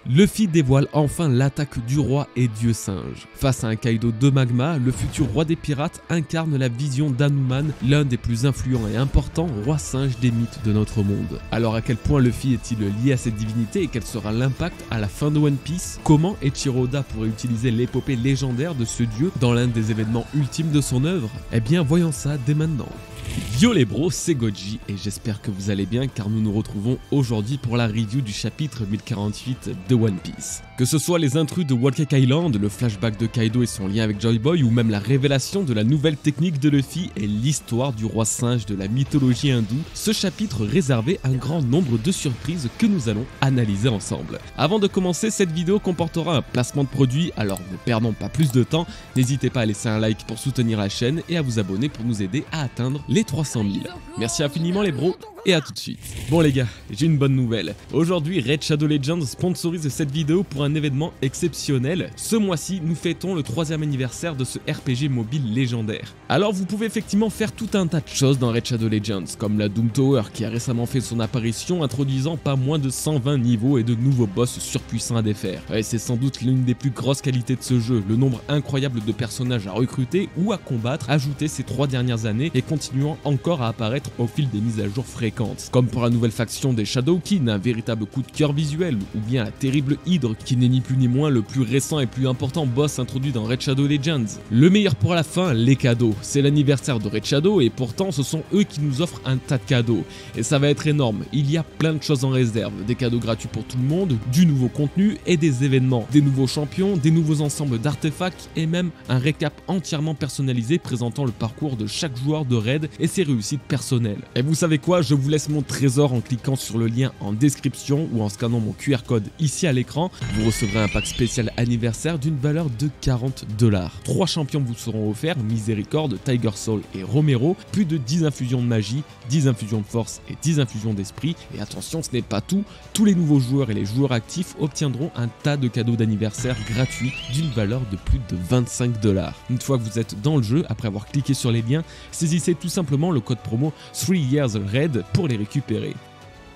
Luffy dévoile enfin l'attaque du roi et dieu singe. Face à un Kaido de magma, le futur roi des pirates incarne la vision d'Hanuman, l'un des plus influents et importants rois singes des mythes de notre monde. Alors à quel point Luffy est-il lié à cette divinité et quel sera l'impact à la fin de One Piece? Comment Eiichiro Oda pourrait utiliser l'épopée légendaire de ce dieu dans l'un des événements ultimes de son œuvre? Eh bien voyons ça dès maintenant. Yo les bros, c'est Goji et j'espère que vous allez bien car nous nous retrouvons aujourd'hui pour la review du chapitre 1048 de One Piece. Que ce soit les intrus de Whole Cake Island, le flashback de Kaido et son lien avec Joy Boy ou même la révélation de la nouvelle technique de Luffy et l'histoire du roi singe de la mythologie hindoue, ce chapitre réservait un grand nombre de surprises que nous allons analyser ensemble. Avant de commencer, cette vidéo comportera un placement de produit, alors ne perdons pas plus de temps, n'hésitez pas à laisser un like pour soutenir la chaîne et à vous abonner pour nous aider à atteindre les 300 000. Merci infiniment les bros et à tout de suite. Bon les gars, j'ai une bonne nouvelle. Aujourd'hui, Raid Shadow Legends sponsorise cette vidéo pour un événement exceptionnel. Ce mois-ci, nous fêtons le 3e anniversaire de ce RPG mobile légendaire. Alors vous pouvez effectivement faire tout un tas de choses dans Raid Shadow Legends, comme la Doom Tower qui a récemment fait son apparition introduisant pas moins de 120 niveaux et de nouveaux boss surpuissants à défaire. Et c'est sans doute l'une des plus grosses qualités de ce jeu, le nombre incroyable de personnages à recruter ou à combattre ajouté ces 3 dernières années et continuant encore à apparaître au fil des mises à jour fréquentes. Comme pour la nouvelle faction des Shadowkin, un véritable coup de cœur visuel, ou bien la terrible Hydre qui n'est ni plus ni moins le plus récent et plus important boss introduit dans Raid Shadow Legends. Le meilleur pour la fin, les cadeaux. C'est l'anniversaire de Raid Shadow et pourtant ce sont eux qui nous offrent un tas de cadeaux. Et ça va être énorme, il y a plein de choses en réserve, des cadeaux gratuits pour tout le monde, du nouveau contenu et des événements, des nouveaux champions, des nouveaux ensembles d'artefacts et même un récap entièrement personnalisé présentant le parcours de chaque joueur de Raid et ses réussites personnelles. Et vous savez quoi, je vous laisse mon trésor en cliquant sur le lien en description ou en scannant mon QR code ici à l'écran. Vous recevrez un pack spécial anniversaire d'une valeur de 40 $. 3 champions vous seront offerts, Miséricorde, Tiger Soul et Romero, plus de 10 infusions de magie, 10 infusions de force et 10 infusions d'esprit. Et attention, ce n'est pas tout, tous les nouveaux joueurs et les joueurs actifs obtiendront un tas de cadeaux d'anniversaire gratuits d'une valeur de plus de 25 $. Une fois que vous êtes dans le jeu, après avoir cliqué sur les liens, saisissez tout simplement le code promo 3 Years Raid pour les récupérer.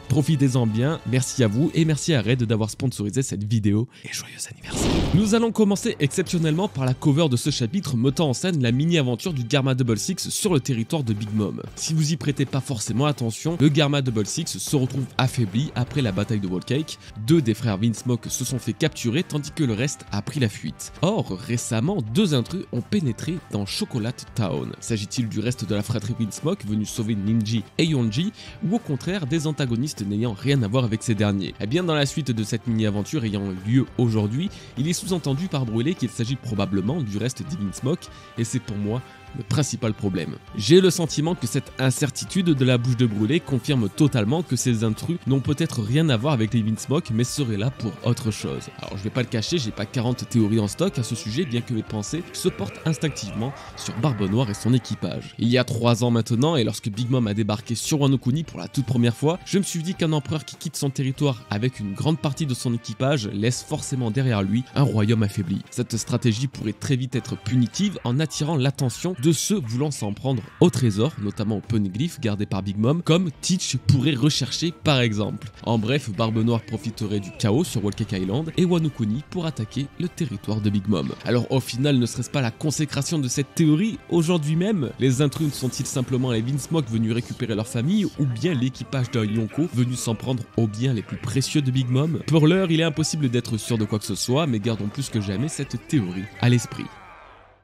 Profitez-en bien, merci à vous et merci à Raid d'avoir sponsorisé cette vidéo et joyeux anniversaire. Nous allons commencer exceptionnellement par la cover de ce chapitre mettant en scène la mini-aventure du Garma Double Six sur le territoire de Big Mom. Si vous y prêtez pas forcément attention, le Garma Double Six se retrouve affaibli après la bataille de Whole Cake. 2 des frères Vinsmoke se sont fait capturer tandis que le reste a pris la fuite. Or, récemment, 2 intrus ont pénétré dans Chocolate Town. S'agit-il du reste de la fratrie Vinsmoke venu sauver Ninji et Yonji ou au contraire des antagonistes n'ayant rien à voir avec ces derniers? Eh bien dans la suite de cette mini-aventure ayant lieu aujourd'hui, il est sous-entendu par Brûlé qu'il s'agit probablement du reste des Vinsmoke et c'est pour moi le principal problème. J'ai le sentiment que cette incertitude de la bouche de Brûlé confirme totalement que ces intrus n'ont peut-être rien à voir avec les Vinsmoke mais seraient là pour autre chose. Alors je vais pas le cacher, j'ai pas 40 théories en stock à ce sujet bien que mes pensées se portent instinctivement sur Barbe Noire et son équipage. Il y a 3 ans maintenant et lorsque Big Mom a débarqué sur Wano Kuni pour la toute première fois, je me suis dit qu'un empereur qui quitte son territoire avec une grande partie de son équipage laisse forcément derrière lui un royaume affaibli. Cette stratégie pourrait très vite être punitive en attirant l'attention de ceux voulant s'en prendre au trésor, notamment au poneglyphe gardé par Big Mom, comme Teach pourrait rechercher par exemple. En bref, Barbe Noire profiterait du chaos sur Whole Cake Island et Wano Kuni pour attaquer le territoire de Big Mom. Alors au final, ne serait-ce pas la consécration de cette théorie aujourd'hui même? Les intrus sont-ils simplement les Vinsmoke venus récupérer leur famille ou bien l'équipage d'un Yonko venu s'en prendre aux biens les plus précieux de Big Mom? Pour l'heure, il est impossible d'être sûr de quoi que ce soit, mais gardons plus que jamais cette théorie à l'esprit.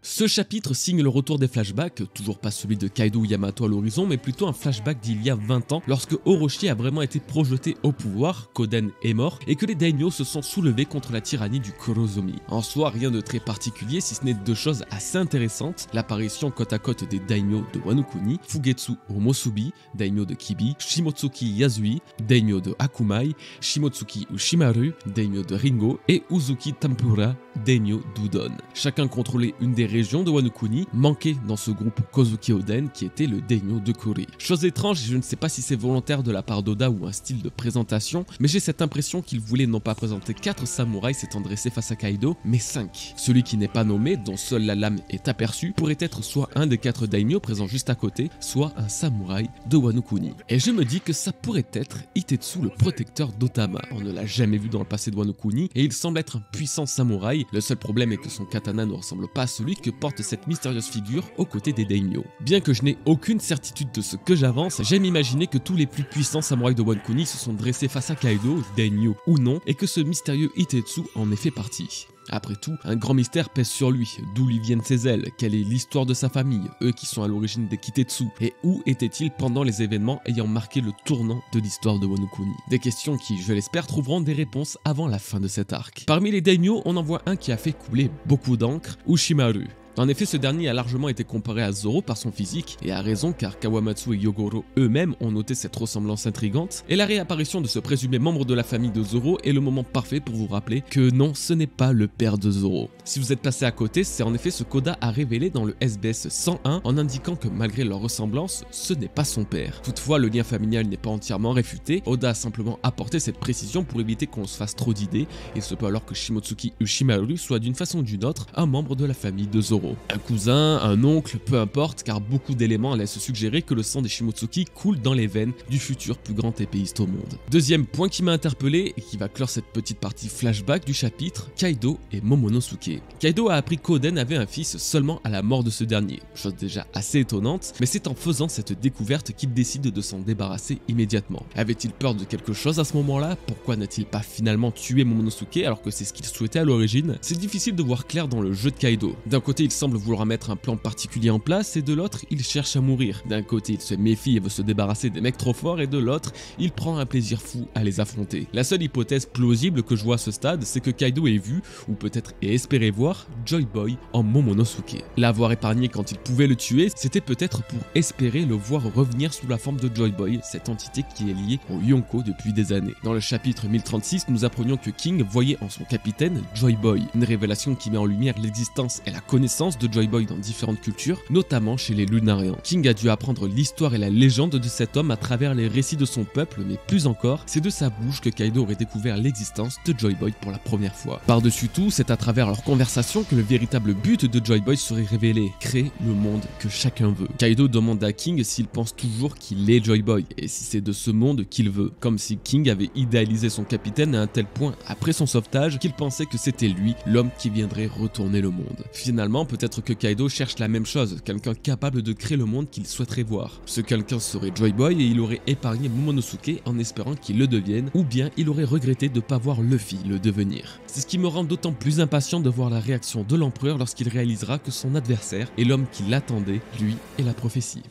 Ce chapitre signe le retour des flashbacks, toujours pas celui de Kaido ou Yamato à l'horizon, mais plutôt un flashback d'il y a 20 ans, lorsque Orochi a vraiment été projeté au pouvoir, Koden est mort, et que les daimyo se sont soulevés contre la tyrannie du Kurozomi. En soi, rien de très particulier, si ce n'est 2 choses assez intéressantes, l'apparition côte à côte des daimyo de Wano Kuni, Fugetsu Omosubi, daimyo de Kibi, Shimotsuki Yasui, daimyo de Akumai, Shimotsuki Ushimaru, daimyo de Ringo, et Uzuki Tempura, daimyo d'Udon. Chacun contrôlait une des régions de Wano Kuni, manquait dans ce groupe Kozuki Oden qui était le daimyo de Kuri. Chose étrange, je ne sais pas si c'est volontaire de la part d'Oda ou un style de présentation, mais j'ai cette impression qu'il voulait non pas présenter 4 samouraïs s'étant dressés face à Kaido, mais 5. Celui qui n'est pas nommé, dont seule la lame est aperçue, pourrait être soit un des 4 daimyo présents juste à côté, soit un samouraï de Wano Kuni. Et je me dis que ça pourrait être Itetsu, le protecteur d'Otama. On ne l'a jamais vu dans le passé de Wano Kuni et il semble être un puissant samouraï. Le seul problème est que son katana ne ressemble pas à celui que porte cette mystérieuse figure aux côtés des daimyo. Bien que je n'ai aucune certitude de ce que j'avance, j'aime imaginer que tous les plus puissants samouraïs de Wano Kuni se sont dressés face à Kaido, daimyo ou non, et que ce mystérieux Itetsu en est fait partie. Après tout, un grand mystère pèse sur lui, d'où lui viennent ses ailes, quelle est l'histoire de sa famille, eux qui sont à l'origine des Kitetsu, et où était-il pendant les événements ayant marqué le tournant de l'histoire de Wano Kuni. Des questions qui, je l'espère, trouveront des réponses avant la fin de cet arc. Parmi les daimyo, on en voit un qui a fait couler beaucoup d'encre, Ushimaru. En effet, ce dernier a largement été comparé à Zoro par son physique, et a raison car Kawamatsu et Yogoro eux-mêmes ont noté cette ressemblance intrigante, et la réapparition de ce présumé membre de la famille de Zoro est le moment parfait pour vous rappeler que non, ce n'est pas le père de Zoro. Si vous êtes passé à côté, c'est en effet ce qu'Oda a révélé dans le SBS 101 en indiquant que malgré leur ressemblance, ce n'est pas son père. Toutefois, le lien familial n'est pas entièrement réfuté, Oda a simplement apporté cette précision pour éviter qu'on se fasse trop d'idées, et ce peut alors que Shimotsuki Ushimaru soit d'une façon ou d'une autre un membre de la famille de Zoro. Un cousin, un oncle, peu importe, car beaucoup d'éléments laissent suggérer que le sang des Shimotsuki coule dans les veines du futur plus grand épéiste au monde. Deuxième point qui m'a interpellé et qui va clore cette petite partie flashback du chapitre, Kaido et Momonosuke. Kaido a appris qu'Oden avait un fils seulement à la mort de ce dernier, chose déjà assez étonnante, mais c'est en faisant cette découverte qu'il décide de s'en débarrasser immédiatement. Avait-il peur de quelque chose à ce moment-là? Pourquoi n'a-t-il pas finalement tué Momonosuke alors que c'est ce qu'il souhaitait à l'origine? C'est difficile de voir clair dans le jeu de Kaido. D'un côté, il semble vouloir mettre un plan particulier en place et de l'autre, il cherche à mourir. D'un côté, il se méfie et veut se débarrasser des mecs trop forts et de l'autre, il prend un plaisir fou à les affronter. La seule hypothèse plausible que je vois à ce stade, c'est que Kaido ait vu, ou peut-être ait espéré voir, Joy Boy en Momonosuke. L'avoir épargné quand il pouvait le tuer, c'était peut-être pour espérer le voir revenir sous la forme de Joy Boy, cette entité qui est liée au Yonko depuis des années. Dans le chapitre 1036, nous apprenions que King voyait en son capitaine Joy Boy, une révélation qui met en lumière l'existence et la connaissance de Joy Boy dans différentes cultures, notamment chez les Lunariens. King a dû apprendre l'histoire et la légende de cet homme à travers les récits de son peuple, mais plus encore, c'est de sa bouche que Kaido aurait découvert l'existence de Joy Boy pour la première fois. Par-dessus tout, c'est à travers leur conversation que le véritable but de Joy Boy serait révélé, créer le monde que chacun veut. Kaido demande à King s'il pense toujours qu'il est Joy Boy, et si c'est de ce monde qu'il veut, comme si King avait idéalisé son capitaine à un tel point après son sauvetage qu'il pensait que c'était lui, l'homme qui viendrait retourner le monde. Finalement, peut-être que Kaido cherche la même chose, quelqu'un capable de créer le monde qu'il souhaiterait voir. Ce quelqu'un serait Joy Boy et il aurait épargné Momonosuke en espérant qu'il le devienne, ou bien il aurait regretté de ne pas voir Luffy le devenir. C'est ce qui me rend d'autant plus impatient de voir la réaction de l'empereur lorsqu'il réalisera que son adversaire est l'homme qui l'attendait, lui et la prophétie.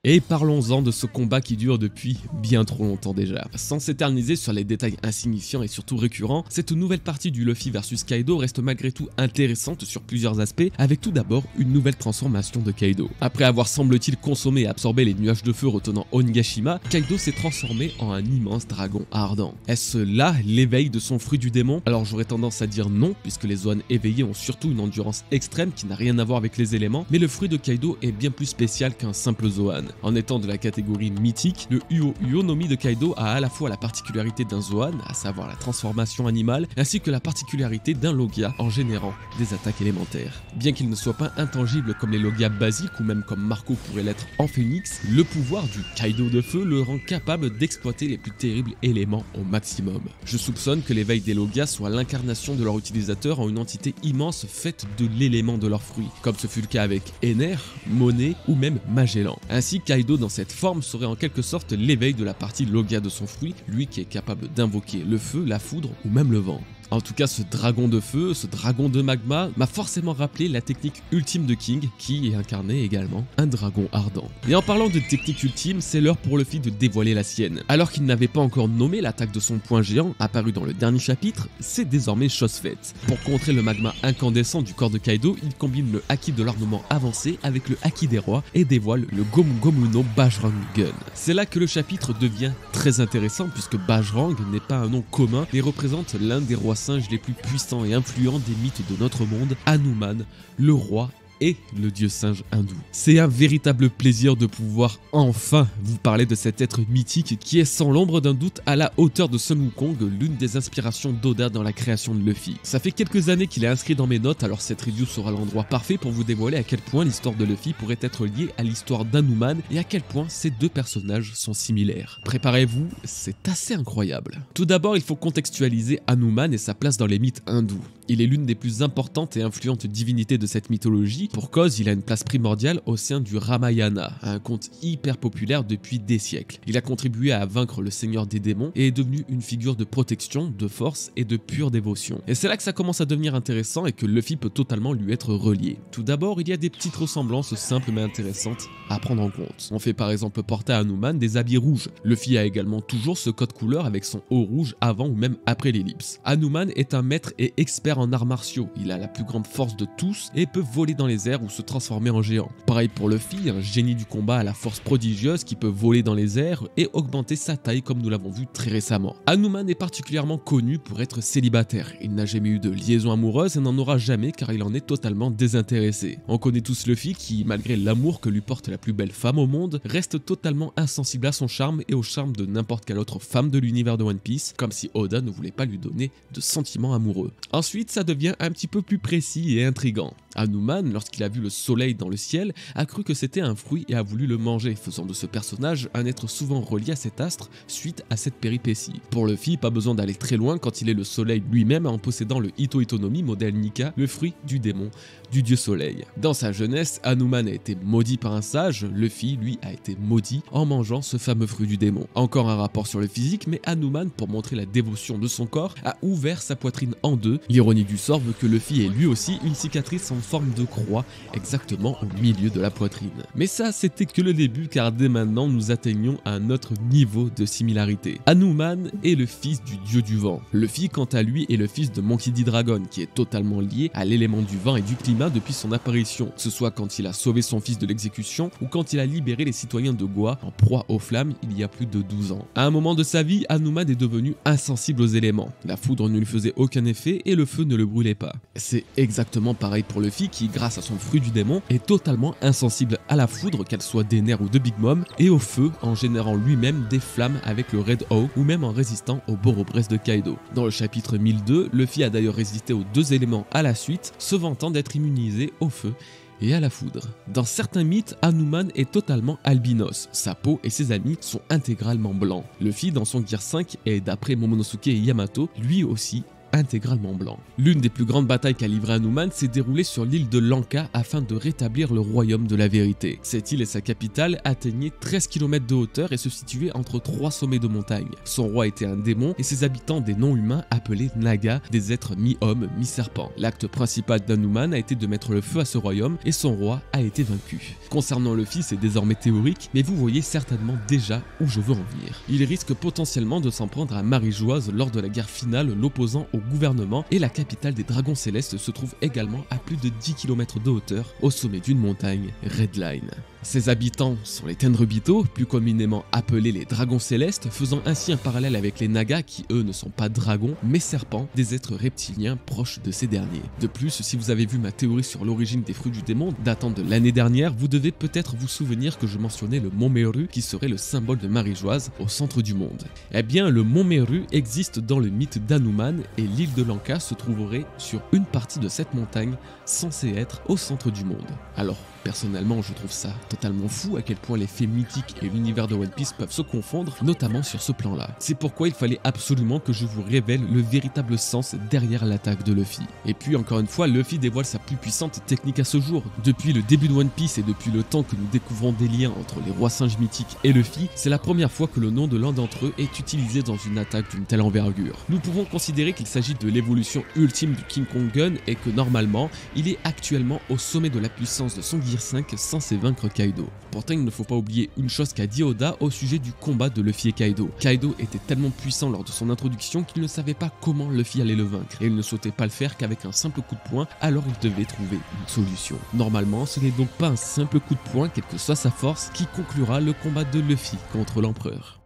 Et parlons-en de ce combat qui dure depuis bien trop longtemps déjà. Sans s'éterniser sur les détails insignifiants et surtout récurrents, cette nouvelle partie du Luffy vs Kaido reste malgré tout intéressante sur plusieurs aspects, avec tout d'abord une nouvelle transformation de Kaido. Après avoir semble-t-il consommé et absorbé les nuages de feu retenant Onigashima, Kaido s'est transformé en un immense dragon ardent. Est-ce là l'éveil de son fruit du démon? Alors j'aurais tendance à dire non, puisque les Zoan éveillés ont surtout une endurance extrême qui n'a rien à voir avec les éléments, mais le fruit de Kaido est bien plus spécial qu'un simple Zoan. En étant de la catégorie mythique, le Uo no Mi de Kaido a à la fois la particularité d'un Zoan, à savoir la transformation animale, ainsi que la particularité d'un Logia en générant des attaques élémentaires. Bien qu'il ne soit pas intangible comme les Logia basiques ou même comme Marco pourrait l'être en Phoenix, le pouvoir du Kaido de feu le rend capable d'exploiter les plus terribles éléments au maximum. Je soupçonne que l'éveil des Logia soit l'incarnation de leur utilisateur en une entité immense faite de l'élément de leur fruit, comme ce fut le cas avec Ener, Monet ou même Magellan. Ainsi, Kaido dans cette forme serait en quelque sorte l'éveil de la partie Logia de son fruit, lui qui est capable d'invoquer le feu, la foudre ou même le vent. En tout cas, ce dragon de feu, ce dragon de magma, m'a forcément rappelé la technique ultime de King, qui incarnait également un dragon ardent. Et en parlant de technique ultime, c'est l'heure pour Luffy de dévoiler la sienne. Alors qu'il n'avait pas encore nommé l'attaque de son poing géant, apparu dans le dernier chapitre, c'est désormais chose faite. Pour contrer le magma incandescent du corps de Kaido, il combine le haki de l'armement avancé avec le haki des rois et dévoile le Gomu Gomu no Bajrang Gun. C'est là que le chapitre devient très intéressant puisque Bajrang n'est pas un nom commun et représente l'un des rois singes les plus puissants et influents des mythes de notre monde, Hanuman, le roi et le dieu singe hindou. C'est un véritable plaisir de pouvoir enfin vous parler de cet être mythique qui est sans l'ombre d'un doute à la hauteur de Sun Wukong, l'une des inspirations d'Oda dans la création de Luffy. Ça fait quelques années qu'il est inscrit dans mes notes, alors cette review sera l'endroit parfait pour vous dévoiler à quel point l'histoire de Luffy pourrait être liée à l'histoire d'Hanuman et à quel point ces deux personnages sont similaires. Préparez-vous, c'est assez incroyable. Tout d'abord, il faut contextualiser Hanuman et sa place dans les mythes hindous. Il est l'une des plus importantes et influentes divinités de cette mythologie. Pour cause, il a une place primordiale au sein du Ramayana, un conte hyper populaire depuis des siècles. Il a contribué à vaincre le seigneur des démons et est devenu une figure de protection, de force et de pure dévotion. Et c'est là que ça commence à devenir intéressant et que Luffy peut totalement lui être relié. Tout d'abord, il y a des petites ressemblances simples mais intéressantes à prendre en compte. On fait par exemple porter à Hanuman des habits rouges. Luffy a également toujours ce code couleur avec son haut rouge avant ou même après l'ellipse. Hanuman est un maître et expert en arts martiaux. Il a la plus grande force de tous et peut voler dans les airs ou se transformer en géant. Pareil pour Luffy, un génie du combat à la force prodigieuse qui peut voler dans les airs et augmenter sa taille comme nous l'avons vu très récemment. Hanuman est particulièrement connu pour être célibataire. Il n'a jamais eu de liaison amoureuse et n'en aura jamais car il en est totalement désintéressé. On connaît tous Luffy qui, malgré l'amour que lui porte la plus belle femme au monde, reste totalement insensible à son charme et au charme de n'importe quelle autre femme de l'univers de One Piece, comme si Oda ne voulait pas lui donner de sentiments amoureux. Ensuite, ça devient un petit peu plus précis et intriguant. Hanuman, lorsqu'il a vu le soleil dans le ciel, a cru que c'était un fruit et a voulu le manger, faisant de ce personnage un être souvent relié à cet astre suite à cette péripétie. Pour Luffy, pas besoin d'aller très loin quand il est le soleil lui-même en possédant le Ito Itonomi modèle Nika, le fruit du démon, du dieu soleil. Dans sa jeunesse, Hanuman a été maudit par un sage, Luffy, lui, a été maudit en mangeant ce fameux fruit du démon. Encore un rapport sur le physique, mais Hanuman, pour montrer la dévotion de son corps, a ouvert sa poitrine en deux. L'ironie du sort veut que Luffy ait lui aussi une cicatrice en forme de croix, exactement au milieu de la poitrine. Mais ça, c'était que le début, car dès maintenant, nous atteignons un autre niveau de similarité. Hanuman est le fils du dieu du vent. Luffy, quant à lui, est le fils de Monkey D. Dragon, qui est totalement lié à l'élément du vent et du climat depuis son apparition, que ce soit quand il a sauvé son fils de l'exécution ou quand il a libéré les citoyens de Goa en proie aux flammes il y a plus de 12 ans. À un moment de sa vie, Hanuman est devenu insensible aux éléments. La foudre ne lui faisait aucun effet et le feu ne le brûlait pas. C'est exactement pareil pour Luffy qui, grâce à son fruit du démon, est totalement insensible à la foudre, qu'elle soit des nerfs ou de Big Mom, et au feu en générant lui-même des flammes avec le Red Hawk ou même en résistant au Boro-Bress de Kaido. Dans le chapitre 1002, Luffy a d'ailleurs résisté aux deux éléments à la suite, se vantant d'être immunisé au feu et à la foudre. Dans certains mythes, Hanuman est totalement albinos. Sa peau et ses amis sont intégralement blancs. Luffy, dans son Gear 5, est d'après Momonosuke et Yamato, lui aussi intégralement blanc. L'une des plus grandes batailles qu'a livré Hanuman s'est déroulée sur l'île de Lanka afin de rétablir le royaume de la vérité. Cette île et sa capitale atteignaient 13 km de hauteur et se situaient entre 3 sommets de montagne. Son roi était un démon et ses habitants des non-humains appelés Naga, des êtres mi-hommes, mi-serpents. L'acte principal d'Hanuman a été de mettre le feu à ce royaume et son roi a été vaincu. Concernant Luffy, c'est désormais théorique, mais vous voyez certainement déjà où je veux en venir. Il risque potentiellement de s'en prendre à Marie-Joise lors de la guerre finale l'opposant au gouvernement, et la capitale des dragons célestes se trouve également à plus de 10 km de hauteur au sommet d'une montagne, Redline. Ses habitants sont les Tenryubito, plus communément appelés les dragons célestes, faisant ainsi un parallèle avec les Nagas qui eux ne sont pas dragons mais serpents, des êtres reptiliens proches de ces derniers. De plus, si vous avez vu ma théorie sur l'origine des fruits du démon datant de l'année dernière, vous devez peut-être vous souvenir que je mentionnais le mont Meru qui serait le symbole de Marie-Joise au centre du monde. Eh bien, le mont Meru existe dans le mythe d'Hanuman et l'île de Lanka se trouverait sur une partie de cette montagne censée être au centre du monde. Alors, personnellement, je trouve ça totalement fou à quel point les faits mythiques et l'univers de One Piece peuvent se confondre, notamment sur ce plan-là. C'est pourquoi il fallait absolument que je vous révèle le véritable sens derrière l'attaque de Luffy. Et puis, encore une fois, Luffy dévoile sa plus puissante technique à ce jour. Depuis le début de One Piece et depuis le temps que nous découvrons des liens entre les rois singes mythiques et Luffy, c'est la première fois que le nom de l'un d'entre eux est utilisé dans une attaque d'une telle envergure. Nous pouvons considérer qu'il s'agit de l'évolution ultime du King Kong Gun et que normalement, il est actuellement au sommet de la puissance de son Gear 5 censé vaincre Kaido. Pourtant, il ne faut pas oublier une chose qu'a dit Oda au sujet du combat de Luffy et Kaido. Kaido était tellement puissant lors de son introduction qu'il ne savait pas comment Luffy allait le vaincre et il ne souhaitait pas le faire qu'avec un simple coup de poing, alors il devait trouver une solution. Normalement, ce n'est donc pas un simple coup de poing, quelle que soit sa force, qui conclura le combat de Luffy contre l'empereur.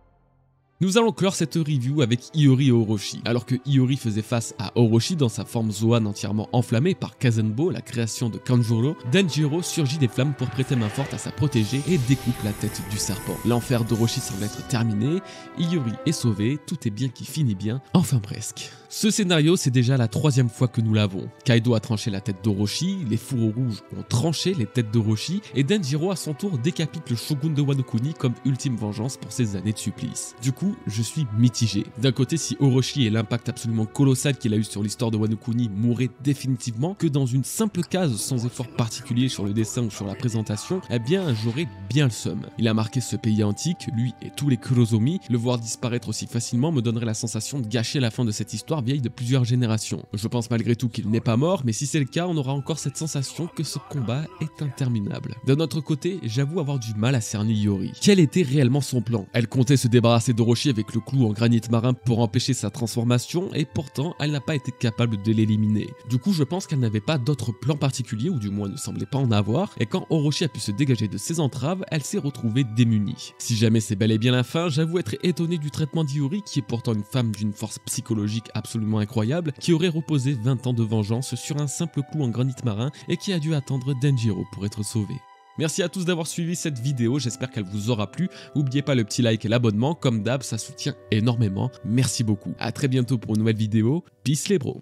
Nous allons clore cette review avec Iori et Orochi. Alors que Iori faisait face à Orochi dans sa forme Zoan entièrement enflammée par Kazenbo, la création de Kanjuro, Denjiro surgit des flammes pour prêter main forte à sa protégée et découpe la tête du serpent. L'enfer d'Orochi semble être terminé, Iori est sauvé, tout est bien qui finit bien, enfin presque. Ce scénario, c'est déjà la 3e fois que nous l'avons. Kaido a tranché la tête d'Orochi, les fourreaux rouges ont tranché les têtes d'Orochi, et Denjiro à son tour décapite le shogun de Wano Kuni comme ultime vengeance pour ses années de supplice. Du coup, je suis mitigé. D'un côté, si Orochi et l'impact absolument colossal qu'il a eu sur l'histoire de Wano Kuni mourrait définitivement que dans une simple case sans effort particulier sur le dessin ou sur la présentation, eh bien j'aurais bien le seum. Il a marqué ce pays antique, lui et tous les Kurozomi, le voir disparaître aussi facilement me donnerait la sensation de gâcher la fin de cette histoire vieille de plusieurs générations. Je pense malgré tout qu'il n'est pas mort, mais si c'est le cas, on aura encore cette sensation que ce combat est interminable. D'un autre côté, j'avoue avoir du mal à cerner Iori. Quel était réellement son plan? Elle comptait se débarrasser d'Orochi avec le clou en granit marin pour empêcher sa transformation, et pourtant elle n'a pas été capable de l'éliminer. Du coup, je pense qu'elle n'avait pas d'autre plan particulier, ou du moins ne semblait pas en avoir, et quand Orochi a pu se dégager de ses entraves, elle s'est retrouvée démunie. Si jamais c'est bel et bien la fin, j'avoue être étonné du traitement d'Iori, qui est pourtant une femme d'une force psychologique absolument incroyable, qui aurait reposé 20 ans de vengeance sur un simple clou en granit marin et qui a dû attendre Denjiro pour être sauvé. Merci à tous d'avoir suivi cette vidéo, j'espère qu'elle vous aura plu. N'oubliez pas le petit like et l'abonnement, comme d'hab, ça soutient énormément. Merci beaucoup. À très bientôt pour une nouvelle vidéo. Peace les bros.